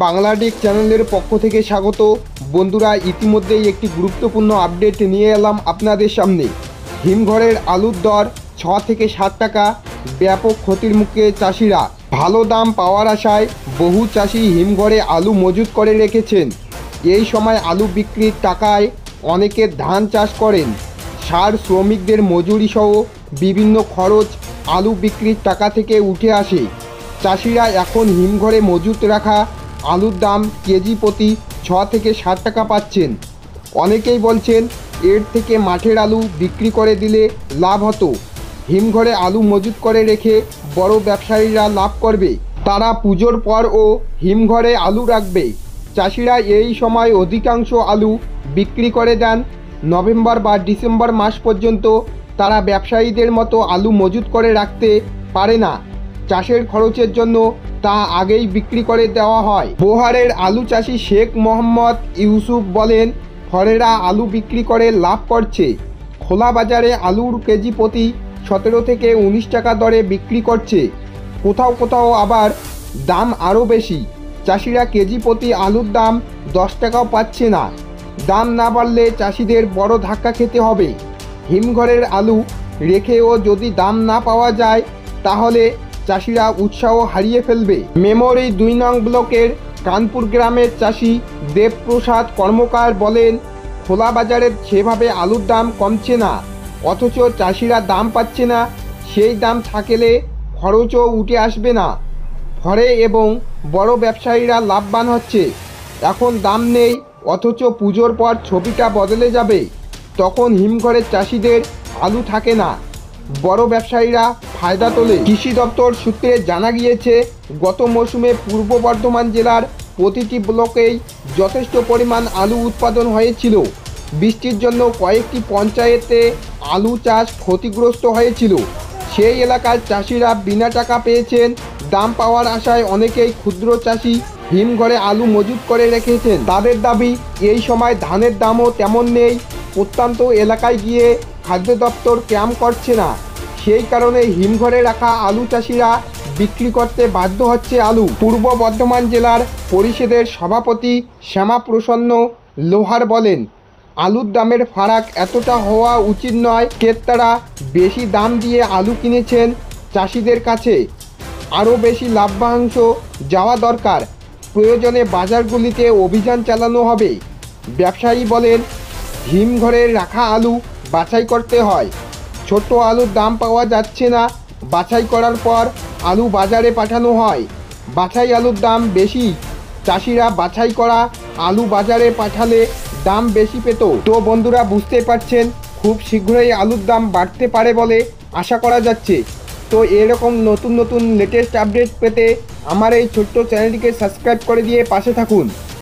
বাংলাটেক চ্যানেলের পক্ষ থেকে স্বাগত। বন্ধুরা, ইতিমধ্যেই একটি গুরুত্বপূর্ণ আপডেট নিয়ে এলাম আপনাদের সামনে। হিমঘরের আলুর দর 6 থেকে 7 টাকা, ব্যাপক ক্ষতির মুখে চাষিরা। ভালো দাম পাওয়ার আশায় বহু চাষি হিমঘরে আলু মজুত করে রেখেছেন। এই সময় আলু বিক্রির টাকায় অনেকে ধান চাষ করেন। সার, শ্রমিকদের মজুরি সহ বিভিন্ন খরচ আলু বিক্রির টাকা থেকে উঠে আসে। চাষিরা এখন হিমঘরে মজুত রাখা আলুর দাম কেজি প্রতি 6 থেকে 7 টাকা পাচ্ছেন। অনেকেই বলছেন এর থেকে মাঠের আলু বিক্রি করে দিলে লাভ হতো। হিমঘরে আলু মজুত করে রেখে বড় ব্যবসায়ীরা লাভ করবে। তারা পুজোর পরও হিমঘরে আলু রাখবে। চাষিরা এই সময় অধিকাংশ আলু বিক্রি করে দেন। নভেম্বর বা ডিসেম্বর মাস পর্যন্ত তারা ব্যবসায়ীদের মতো আলু মজুত করে রাখতে পারে না। চাষের খরচের জন্য তা আগেই বিক্রি করে দেওয়া হয়। বোহারের আলু চাষি শেখ মোহাম্মদ ইউসুফ বলেন, ফরেরা আলু বিক্রি করে লাভ করছে। খোলা বাজারে আলুর কেজি প্রতি 17 থেকে 19 টাকা দরে বিক্রি করছে। কোথাও কোথাও আবার দাম আরও বেশি। চাষিরা কেজি প্রতি আলুর দাম 10 টাকাও পাচ্ছে না। দাম না বাড়লে চাষিদের বড় ধাক্কা খেতে হবে। হিমঘরের আলু রেখেও যদি দাম না পাওয়া যায় তাহলে চাষিরা উৎসাহ হারিয়ে ফেলবে। মেমরি 2 নং ব্লকের কানপুর গ্রামের চাষি দেবপ্রসাদ কর্মকার বলেন, খোলা বাজারে সেভাবে আলুর দাম কমছে না, অথচ চাষিরা দাম পাচ্ছে না। সেই দাম থাকলে খরচও উঠে আসবে না। ফরে এবং বড় ব্যবসায়ীরা লাভবান হচ্ছে। এখন দাম নেই, অথচ পুজোর পর ছবিটা বদলে যাবে। তখন হিমঘরের চাষিদের আলু থাকে না, বড় ব্যবসায়ীরা ফায়দা তোলে। কৃষি দপ্তর সূত্রে জানা গিয়েছে, গত মৌসুমে পূর্ব বর্ধমান জেলার প্রতিটি ব্লকেই যথেষ্ট পরিমাণ আলু উৎপাদন হয়েছিল। বৃষ্টির জন্য কয়েকটি পঞ্চায়েতে আলু চাষ ক্ষতিগ্রস্ত হয়েছিল। সেই এলাকার চাষিরা বিনা টাকা পেয়েছেন। দাম পাওয়ার আশায় অনেকেই ক্ষুদ্র চাষি হিমঘরে আলু মজুত করে রেখেছেন। তাদের দাবি, এই সময় ধানের দামও তেমন নেই। প্রত্যন্ত এলাকায় গিয়ে খাদ্য দপ্তর ক্যাম্প করছে না। সেই কারণে হিমঘরে রাখা আলু চাষিরা বিক্রি করতে বাধ্য হচ্ছে আলু। পূর্ব বর্ধমান জেলার পরিষদের সভাপতি শ্যামাপ্রসন্ন লোহার বলেন, আলুর দামের ফারাক এতটা হওয়া উচিত নয়। ক্রেতারা বেশি দাম দিয়ে আলু কিনেছেন। চাষিদের কাছে আরও বেশি লাভ্যাংশ যাওয়া দরকার। প্রয়োজনে বাজারগুলিতে অভিযান চালানো হবে। ব্যবসায়ী বলেন, হিমঘরে রাখা আলু বাছাই করতে হয়। ছোট আলুর দাম পাওয়া যাচ্ছে না। বাছাই করার পর আলু বাজারে পাঠানো হয়। বাছাই আলুর দাম বেশি। চাষিরা বাছাই করা আলু বাজারে পাঠালে দাম বেশি পেত। তো বন্ধুরা, বুঝতে পারছেন, খুব শীঘ্রই আলুর দাম বাড়তে পারে বলে আশা করা যাচ্ছে। তো এরকম নতুন নতুন লেটেস্ট আপডেট পেতে আমার এই ছোট্ট চ্যানেলটিকে সাবস্ক্রাইব করে দিয়ে পাশে থাকুন।